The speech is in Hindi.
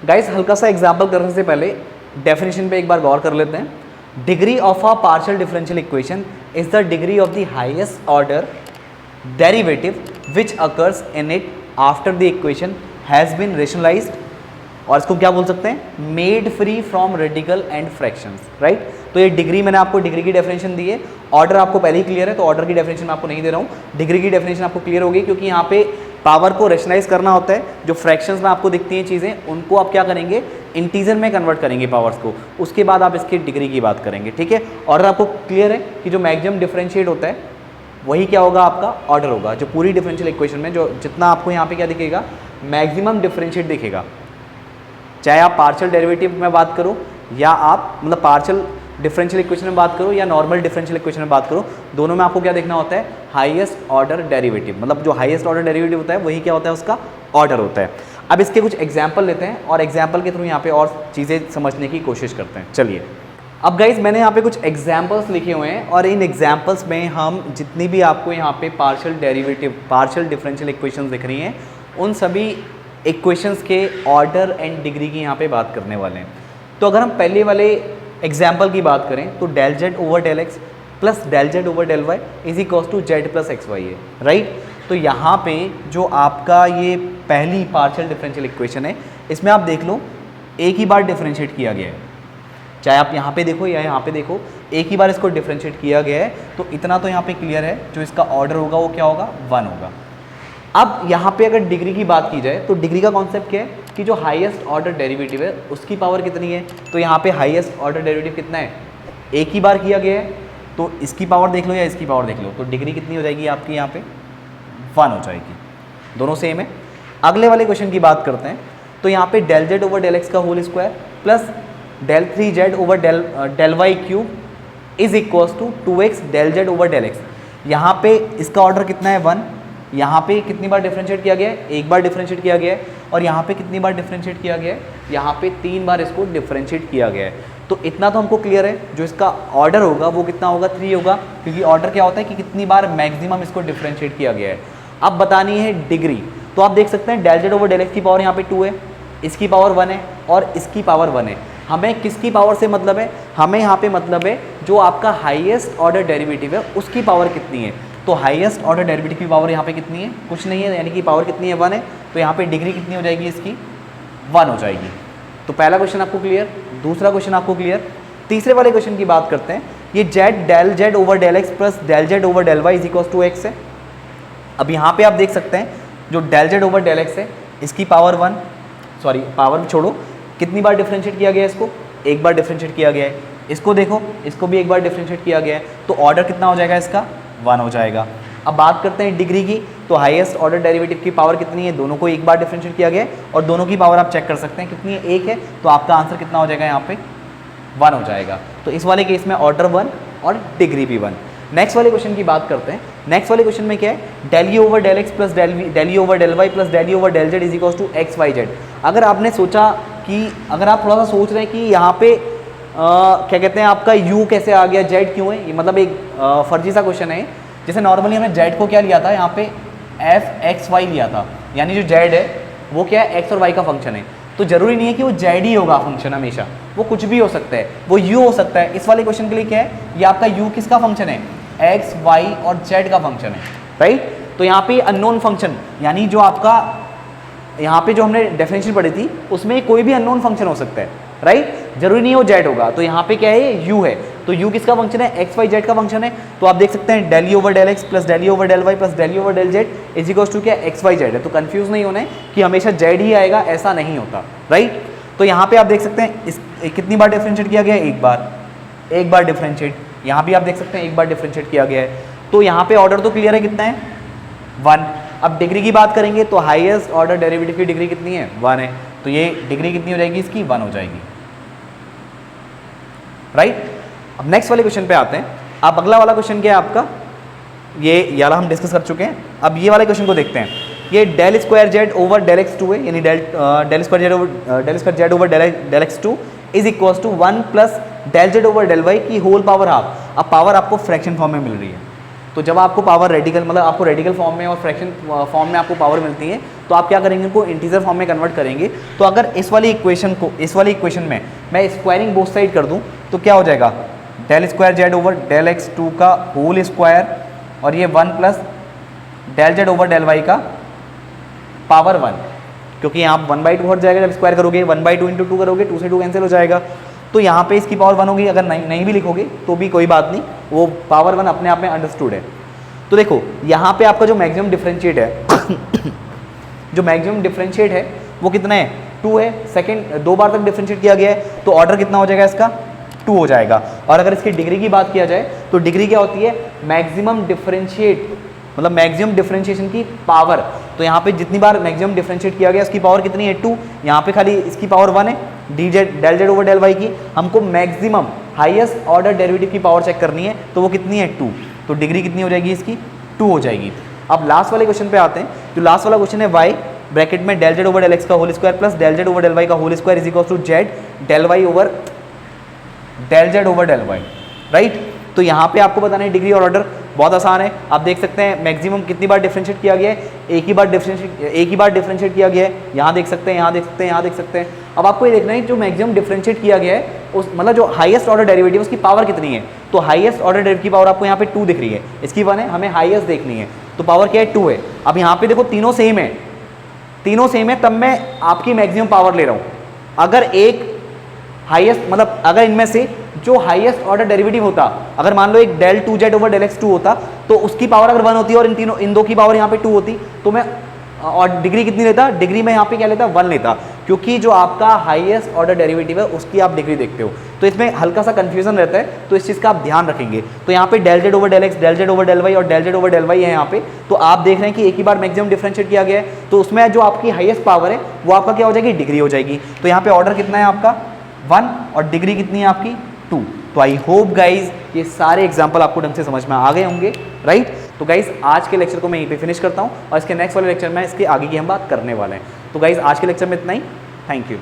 गाइस हल्का सा एग्जाम्पल करने से पहले डेफिनेशन पे एक बार गौर कर लेते हैं। Degree of a partial differential equation is the degree of the highest order derivative which occurs in it after the equation has been rationalized, और इसको क्या बोल सकते हैं, made free from radical and fractions, right. तो ये डिग्री, मैंने आपको डिग्री की डेफिनेशन दी है, ऑर्डर आपको पहले ही क्लियर है तो ऑर्डर की डेफिनेशन मैं आपको नहीं दे रहा हूँ, डिग्री की डेफिनेशन आपको क्लियर होगी, क्योंकि यहाँ पे पावर को रेशनलाइज करना होता है। जो फ्रैक्शंस में आपको दिखती हैं चीज़ें, उनको आप क्या करेंगे, इंटीजर में कन्वर्ट करेंगे पावर्स को, उसके बाद आप इसकी डिग्री की बात करेंगे, ठीक है। ऑर्डर आपको क्लियर है कि जो मैक्सिमम डिफरेंशिएट होता है वही क्या होगा, आपका ऑर्डर होगा। जो पूरी डिफरेंशियल इक्वेशन में जो जितना आपको यहाँ पे क्या दिखेगा, मैक्सिमम डिफरेंशिएट दिखेगा, चाहे आप पार्शियल डेरिवेटिव में बात करो या आप मतलब पार्शियल डिफरेंशियल इक्वेशन में बात करो या नॉर्मल डिफरेंशियल इक्वेशन में बात करो, दोनों में आपको क्या देखना होता है, हाईएस्ट ऑर्डर डेरिवेटिव। मतलब जो हाईएस्ट ऑर्डर डेरिवेटिव होता है वही क्या होता है, उसका ऑर्डर होता है। अब इसके कुछ एग्जाम्पल लेते हैं और एग्जाम्पल के थ्रू यहाँ पे और चीज़ें समझने की कोशिश करते हैं। चलिए, अब गाइज मैंने यहाँ पे कुछ एग्जाम्पल्स लिखे हुए हैं और इन एग्जाम्पल्स में हम जितनी भी आपको यहाँ पे partial derivative, partial differential equations दिख रही हैं, उन सभी इक्वेशंस के ऑर्डर एंड डिग्री की यहाँ पे बात करने वाले हैं। तो अगर हम पहले वाले एग्जाम्पल की बात करें तो del Z over del X plus del Z over del Y is equals to Z plus X Y है, राइट। तो यहाँ पे जो आपका ये पहली पार्शियल डिफरेंशियल इक्वेशन है, इसमें आप देख लो एक ही बार डिफरेंशिएट किया गया है, चाहे आप यहाँ पे देखो या यहाँ पे देखो, एक ही बार इसको डिफरेंशिएट किया गया है। तो इतना तो यहाँ पे क्लियर है, जो इसका ऑर्डर होगा वो क्या होगा, 1 होगा। अब यहाँ पे अगर डिग्री की बात की जाए तो डिग्री का कॉन्सेप्ट क्या है कि जो हाईएस्ट ऑर्डर डेरिवेटिव है उसकी पावर कितनी है। तो यहाँ पे हाईएस्ट ऑर्डर डेरिवेटिव कितना है, एक ही बार किया गया है, तो इसकी पावर देख लो या इसकी पावर देख लो, तो डिग्री कितनी हो जाएगी आपकी, यहाँ पे 1 हो जाएगी, दोनों सेम है। अगले वाले क्वेश्चन की बात करते हैं तो यहाँ पे del Z over del x का whole square plus del 3 z over del y cube is equals to 2x del Z over del x. यहाँ पे इसका ऑर्डर कितना है, 1। यहाँ पे कितनी बार डिफरेंशिएट किया गया है, एक बार डिफरेंशिएट किया गया है। और यहाँ पे कितनी बार डिफरेंशिएट किया गया है, यहाँ पे 3 बार इसको डिफरेंशिएट किया गया है। तो इतना तो हमको क्लियर है, जो इसका ऑर्डर होगा वो कितना होगा, 3 होगा, क्योंकि ऑर्डर क्या होता है कि कितनी बार मैक्सिमम इसको डिफरेंशिएट किया गया है। अब बतानी है डिग्री, तो आप देख सकते हैं del Z over del X की पावर यहाँ पे 2 है, इसकी पावर 1 है और इसकी पावर 1 है। हमें किसकी पावर से मतलब है, हमें यहाँ पे मतलब है जो आपका हाईएस्ट ऑर्डर डेरिवेटिव है उसकी पावर कितनी है। तो हाईएस्ट ऑर्डर डेरिवेटिव की पावर यहाँ पे कितनी है, कुछ नहीं है, यानी कि पावर कितनी है, 1 है। तो यहाँ पे डिग्री कितनी हो जाएगी, इसकी 1 हो जाएगी। तो पहला क्वेश्चन आपको क्लियर, दूसरा क्वेश्चन आपको क्लियर। तीसरे वाले क्वेश्चन की बात करते हैं। ये Z del Z over del X plus del Z over del Y is equals to X है। अब यहाँ पे आप देख सकते हैं जो del Z over del X है इसकी पावर 1, सॉरी पावर छोड़ो, कितनी बार डिफरेंशिएट किया गया है, इसको एक बार डिफरेंशिएट किया गया है। इसको देखो, इसको भी एक बार डिफरेंशिएट किया गया है, तो ऑर्डर कितना हो जाएगा, इसका 1 हो जाएगा। अब बात करते हैं डिग्री की, तो हाईएस्ट ऑर्डर डेरिवेटिव की पावर कितनी है, दोनों को एक बार डिफरेंशिएट किया गया है और दोनों की पावर आप चेक कर सकते हैं कितनी है, 1 है। तो आपका आंसर कितना हो जाएगा, यहाँ पे 1 हो जाएगा। तो इस वाले केस में ऑर्डर 1 और डिग्री भी 1। नेक्स्ट वाले क्वेश्चन की बात करते हैं। नेक्स्ट वाले क्वेश्चन में क्या है, del U over del X plus del U over del Y plus del U over del Z is equals to X Y Z. अगर आपने सोचा कि, अगर आप थोड़ा सा सोच रहे हैं कि यहाँ पे क्या कहते हैं आपका u कैसे आ गया, z क्यों है, ये मतलब एक फर्जी सा क्वेश्चन है। जैसे नॉर्मली हमने z को क्या लिया था, यहाँ पे f x y लिया था, यानी जो z है वो क्या है, x और y का फंक्शन है। तो जरूरी नहीं है कि वो z ही होगा फंक्शन, हमेशा वो कुछ भी हो सकता है, वो u हो सकता है। इस वाले क्वेश्चन के लिए क्या है, ये आपका u किसका फंक्शन है, x y और z का फंक्शन है, राइट। तो यहाँ पे अननोन फंक्शन, यानी जो आपका यहाँ पे जो हमने डेफिनेशन पढ़ी थी उसमें कोई भी अननोन फंक्शन हो सकता है, राइट। जरूरी नहीं है वो जेड होगा। तो यहाँ पे क्या है, यू है, तो यू किसका फंक्शन है, एक्स वाई जेड का फंक्शन है। तो आप देख सकते हैं del U over del X plus del U over del Y plus del U over del Z is equals to क्या, एक्स वाई जेड है। तो कंफ्यूज नहीं होना है कि हमेशा जेड ही आएगा, ऐसा नहीं होता, राइट। तो यहाँ पे आप देख सकते हैं इस कितनी बार डिफरेंशिएट किया गया है, एक बार डिफरेंशिएट। यहाँ भी आप देख सकते हैं एक बार डिफरेंशिएट किया गया है। तो यहाँ पे ऑर्डर तो क्लियर है, कितना है, 1। अब डिग्री की बात करेंगे तो हाईएस्ट ऑर्डर डेरिवेटिव की डिग्री कितनी है, 1 है। तो ये डिग्री कितनी हो जाएगी, इसकी 1 हो जाएगी, राइट। अब नेक्स्ट वाले क्वेश्चन पे आते हैं। अब अगला वाला क्वेश्चन क्या है आपका, ये वाला हम डिस्कस कर चुके हैं। अब ये वाले क्वेश्चन को देखते हैं। ये del square Z over del X 2 है, यानी del square Z over del X 2 is equals to 1 plus del Z over del Y की होल पावर हाफ। अब पावर आपको फ्रैक्शन फॉर्म में मिल रही है, तो जब आपको पावर रेडिकल मतलब आपको रेडिकल फॉर्म में और फ्रैक्शन फॉर्म में आपको पावर मिलती है तो आप क्या करेंगे, इनको इंटीजर फॉर्म में कन्वर्ट करेंगे। तो अगर इस वाली इक्वेशन में मैं स्क्वायरिंग बोथ साइड कर दूं तो क्या हो जाएगा, del square Z over del X 2 का होल स्क्वायर और ये 1 plus del Z over del Y का पावर 1, क्योंकि यहाँ 1/2 हट जाएगा जब स्क्वायर करोगे, 1/2 इंटू 2 करोगे 2 से 2 कैंसिल हो जाएगा। तो यहाँ पे इसकी पावर 1 होगी, अगर नहीं भी लिखोगे तो भी कोई बात नहीं, वो पावर 1 अपने आप में अंडरस्टूड है। तो देखो यहाँ पे आपका जो मैक्सिमम डिफरेंशिएट है जो मैक्सिमम डिफरेंशिएट है वो कितना है, 2 है। सेकंड 2 बार तक डिफरेंशिएट किया गया है तो ऑर्डर कितना हो जाएगा इसका, 2 हो जाएगा। और अगर इसकी डिग्री की बात किया जाए तो डिग्री क्या होती है, मैक्सिमम डिफरेंशिएट मतलब मैक्सिमम डिफरेंशिएशन की पावर। तो यहाँ पे जितनी बार मैक्सिमम डिफरेंशिएट किया गया इसकी पावर कितनी है, 2। यहाँ पे खाली इसकी पावर 1 है, D Z del Z over del Y की। हमको मैक्सिमम हाईएस्ट ऑर्डर डेरिवेटिव की पावर चेक करनी है, तो वो कितनी है, 2। तो डिग्री कितनी हो जाएगी इसकी, 2 हो जाएगी। अब लास्ट वाले क्वेश्चन पे आते हैं। जो लास्ट वाला क्वेश्चन है, वाई ब्रैकेट में del Z over del x का whole square plus del Z over del Y का whole square is equal to z del y over del Z over del y, right. तो यहाँ पे आपको बताना है डिग्री और ऑर्डर, बहुत आसान है। आप देख सकते हैं मैक्सिमम कितनी बार डिफरेंशिएट किया गया है, एक ही बार डिफरेंशिएट किया गया है। यहाँ देख सकते हैं, यहाँ देख सकते हैं, यहाँ देख सकते हैं। अब आपको ये देखना है जो मैक्सिमम डिफरेंशिएट किया गया है उस मतलब जो हाईएस्ट ऑर्डर डेरिवेटिव उसकी पावर कितनी है। तो हाईएस्ट ऑर्डर डेरिवेटिव की पावर आपको यहाँ पे 2 दिख रही है, इसकी 1 है, हमें हाईएस्ट देखनी है तो पावर क्या है, 2 है। अब यहाँ पे देखो तीनों सेम है, तब मैं आपकी मैक्सिमम पावर ले रहा हूँ। अगर एक हाईएस्ट मतलब अगर इनमें से जो हाईएस्ट ऑर्डर डेरिवेटिव होता, अगर मान लो एक del 2 Z over del X 2 होता तो उसकी पावर अगर 1 होती और इन दो की पावर यहाँ पे 2 होती तो मैं और डिग्री कितनी लेता, डिग्री में यहाँ पे क्या लेता, 1 लेता, क्योंकि जो आपका हाईएस्ट ऑर्डर डेरिवेटिव है उसकी आप डिग्री देखते हो। तो इसमें हल्का सा कंफ्यूजन रहता है, तो इस चीज़ का आप ध्यान रखेंगे। तो यहाँ पे del Z over del x, del Z over del y और del Z over del y है यहाँ पे। तो आप देख रहे हैं कि एक ही बार मैक्सिमम डिफरेंशिएट किया गया है, तो उसमें जो आपकी हाईएस्ट पावर है वो आपका क्या हो जाएगी, डिग्री हो जाएगी। तो यहाँ पे ऑर्डर कितना है आपका, 1 और डिग्री कितनी है आपकी, 2। तो आई होप गाइज ये सारे एग्जाम्पल आपको ढंग से समझ में आ गए होंगे, राइट। तो गाइज आज के लेक्चर को मैं यहीं पे फिनिश करता हूँ और इसके नेक्स्ट वाले लेक्चर में इसके आगे की हम बात करने वाले हैं। तो गाइज आज के लेक्चर में इतना ही, थैंक यू।